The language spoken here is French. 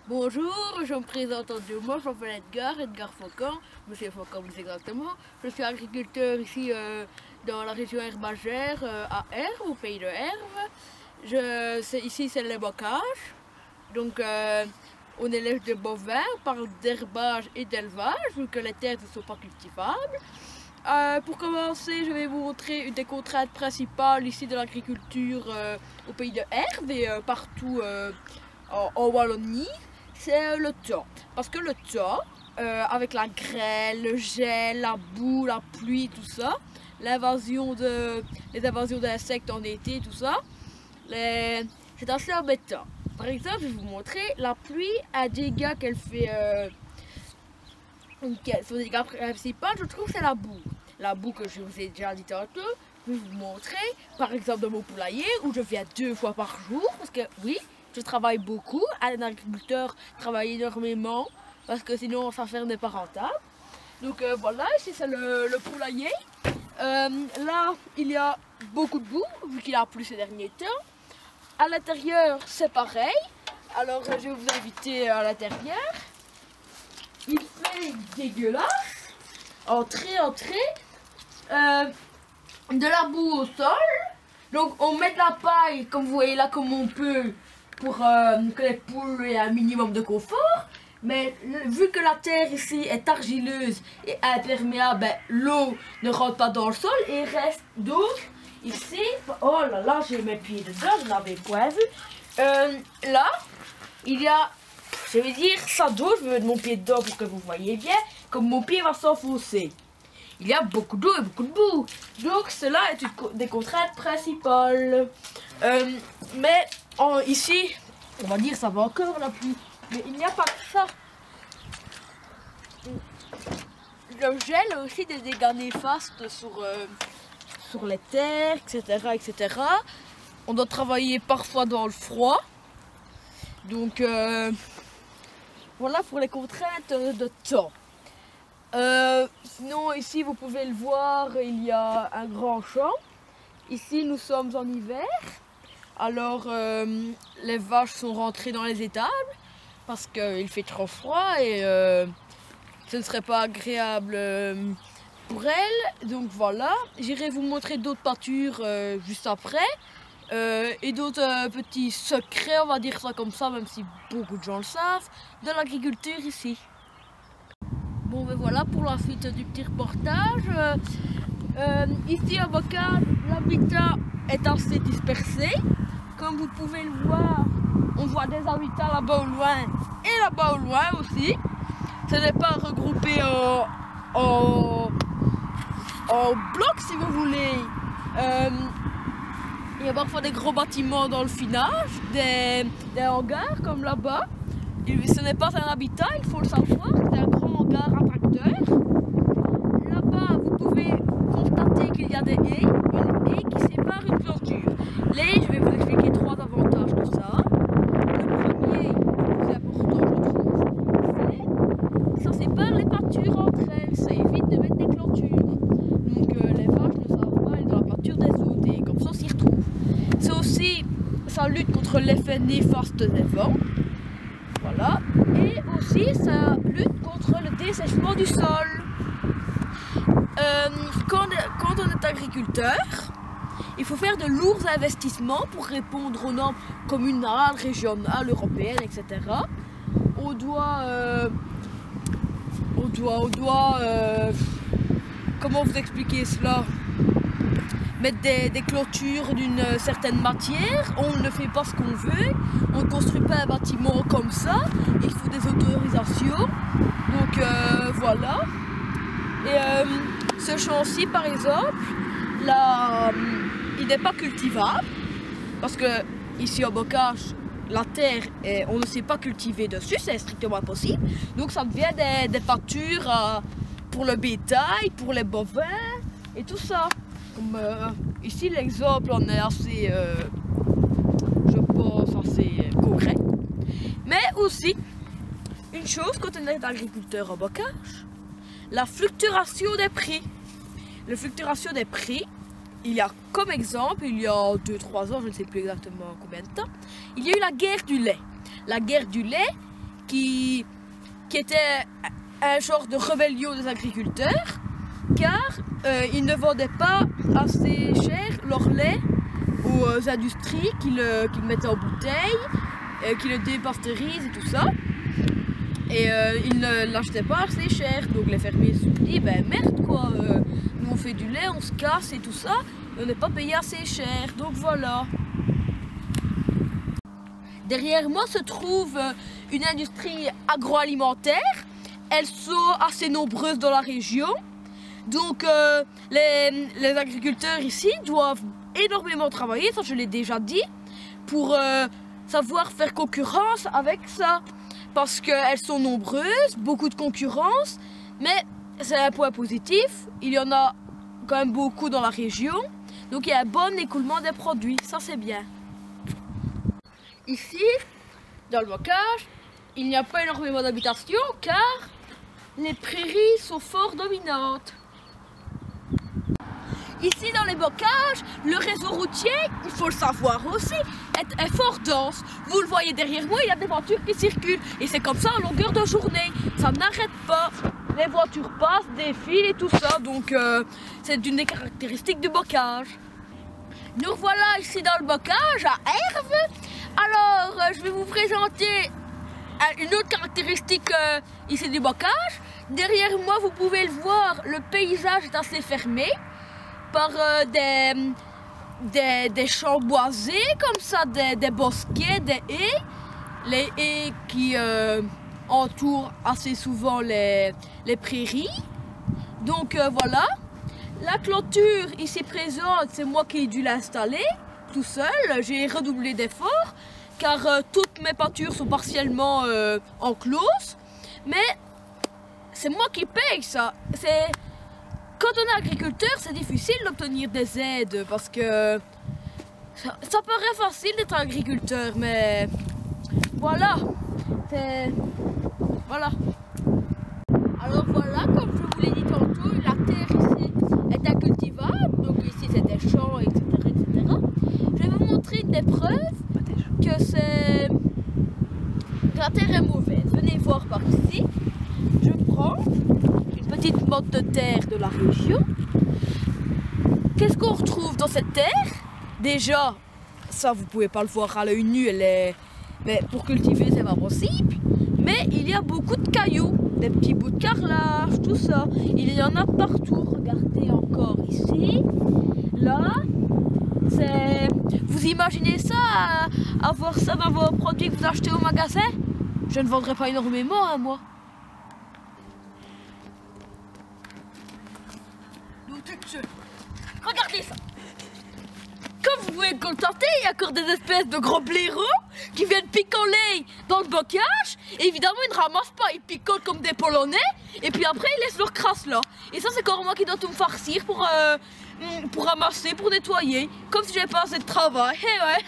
Bonjour, je me présente en deux mots, je m'appelle Edgar Faucon, monsieur Faucon plus exactement. Je suis agriculteur ici dans la région herbagère à Herve, au pays de Herve. Ici c'est le bocage, donc on élève des bovins, on parle d'herbage et d'élevage, vu que les terres ne sont pas cultivables. Pour commencer, je vais vous montrer une des contraintes principales ici de l'agriculture au pays de Herve et partout en Wallonie. C'est le temps, parce que le temps, avec la grêle, le gel, la boue, la pluie, tout ça, les invasions d'insectes en été, tout ça, c'est assez embêtant. Par exemple, je vais vous montrer la pluie, un dégât qu'elle fait, son dégât principal, je trouve, c'est la boue. La boue que je vous ai déjà dit tantôt, je vais vous montrer, par exemple, dans mon poulailler, où je viens 2 fois par jour, parce que oui, je travaille beaucoup, un agriculteur travaille énormément parce que sinon sa ferme n'est pas rentable. Donc voilà, ici c'est le poulailler. Là il y a beaucoup de boue vu qu'il a plu ces derniers temps. À l'intérieur c'est pareil. Alors je vais vous inviter à l'intérieur. Il fait dégueulasse. Entrez. De la boue au sol. Donc on met de la paille comme vous voyez là comme on peut. Pour que les poules aient un minimum de confort, mais vu que la terre ici est argileuse et imperméable, ben, l'eau ne rentre pas dans le sol et reste donc ici. Oh là là, j'ai mes pieds dedans, je n'avais pas vu. Là, il y a, je vais dire ça d'eau, je vais mettre mon pied dedans pour que vous voyez bien, comme mon pied va s'enfoncer. Il y a beaucoup d'eau et beaucoup de boue, donc cela est une des contraintes principales. Mais ici, on va dire ça va encore la pluie, mais il n'y a pas que ça. Le gel a aussi des dégâts néfastes sur les terres, etc. On doit travailler parfois dans le froid. Donc voilà pour les contraintes de temps. Sinon ici vous pouvez le voir, il y a un grand champ. Ici nous sommes en hiver. Alors les vaches sont rentrées dans les étables parce qu'il fait trop froid et ce ne serait pas agréable pour elles. Donc voilà, j'irai vous montrer d'autres pâtures juste après et d'autres petits secrets, on va dire ça comme ça, même si beaucoup de gens le savent, de l'agriculture ici. Bon ben voilà pour la suite du petit reportage. Ici à Bocage, l'habitat est assez dispersé. Comme vous pouvez le voir, on voit des habitats là-bas au loin et là-bas au loin aussi. Ce n'est pas regroupé en blocs si vous voulez. Il y a parfois des gros bâtiments dans le finage, des hangars comme là-bas. Ce n'est pas un habitat, il faut le savoir, c'est un grand hangar à tracteur. Là-bas, vous pouvez constater qu'il y a des haies, une haie qui sépare une clôture. Les haies, je vais vous expliquer 3 avantages de ça. Le premier, le plus important je trouve, c'est que ça sépare les pâtures entre elles, ça évite de mettre des clôtures. Donc les vaches ne savent pas aller dans la pâture des autres et comme ça on s'y retrouve. C'est aussi, ça lutte contre l'effet néfaste des vents. Voilà. Et aussi ça lutte contre le dessèchement du sol. Quand on est agriculteur, il faut faire de lourds investissements pour répondre aux normes communales, régionales, européennes, etc. On doit comment vous expliquer cela? Mettre des clôtures d'une certaine matière, on ne fait pas ce qu'on veut, on ne construit pas un bâtiment comme ça, il faut des autorisations, donc voilà. Et ce champ-ci par exemple, là, il n'est pas cultivable, parce que ici au bocage, la terre, on ne sait pas cultiver dessus, c'est strictement impossible, donc ça devient des pâtures pour le bétail, pour les bovins et tout ça. Comme, ici l'exemple en est assez, je pense, assez concret. Mais aussi, une chose quand on est agriculteur au bocage, la fluctuation des prix. La fluctuation des prix, il y a comme exemple, il y a 2-3 ans, je ne sais plus exactement combien de temps, il y a eu la guerre du lait. La guerre du lait qui était un genre de rébellion des agriculteurs, car ils ne vendaient pas assez cher leur lait aux industries qui le mettaient en bouteille, qui le dépasteurisent et tout ça. Et ils ne l'achetaient pas assez cher, donc les fermiers se sont dit, ben merde quoi, nous on fait du lait, on se casse et tout ça, et on n'est pas payé assez cher, donc voilà. Derrière moi se trouve une industrie agroalimentaire. Elles sont assez nombreuses dans la région. Donc les agriculteurs ici doivent énormément travailler, ça je l'ai déjà dit, pour savoir faire concurrence avec ça. Parce qu'elles sont nombreuses, beaucoup de concurrence, mais c'est un point positif, il y en a quand même beaucoup dans la région. Donc il y a un bon écoulement des produits, ça c'est bien. Ici, dans le bocage, il n'y a pas énormément d'habitations car les prairies sont fort dominantes. Ici dans les bocages, le réseau routier, il faut le savoir aussi, est fort dense. Vous le voyez derrière moi, il y a des voitures qui circulent et c'est comme ça à longueur de journée. Ça n'arrête pas. Les voitures passent, défilent et tout ça, donc c'est une des caractéristiques du bocage. Nous revoilà ici dans le bocage à Herve. Alors, je vais vous présenter une autre caractéristique ici du bocage. Derrière moi, vous pouvez le voir, le paysage est assez fermé par des champs boisés, comme ça, des bosquets, des haies. Les haies qui entourent assez souvent les prairies. Donc voilà. La clôture ici présente, c'est moi qui ai dû l'installer tout seul. J'ai redoublé d'efforts car toutes mes peintures sont partiellement encloses. Mais c'est moi qui paye ça. Quand on est agriculteur, c'est difficile d'obtenir des aides parce que ça paraît facile d'être agriculteur, mais voilà. Voilà. Alors voilà, comme je vous l'ai dit tantôt, la terre ici est incultivable, donc ici c'est des champs, etc., etc. Je vais vous montrer des preuves que la terre est mauvaise. Venez voir par ici. Je prends une petite motte de terre de la région. Qu'est-ce qu'on retrouve dans cette terre? Déjà, ça vous pouvez pas le voir à l'œil nu, mais pour cultiver c'est pas possible. Mais il y a beaucoup de cailloux, des petits bouts de carrelage, tout ça. Il y en a partout. Regardez encore ici, là. Vous imaginez ça, avoir ça dans vos produits que vous achetez au magasin? Je ne vendrai pas énormément, hein, moi. Regardez ça. Comme vous pouvez le constater, il y a encore des espèces de gros blaireaux qui viennent picoler dans le bocage. Et évidemment, ils ne ramassent pas, ils picolent comme des Polonais. Et puis après, ils laissent leur crasse là. Et ça, c'est encore moi qui dois tout me farcir pour ramasser, pour nettoyer. Comme si j'avais pas assez de travail. Eh ouais.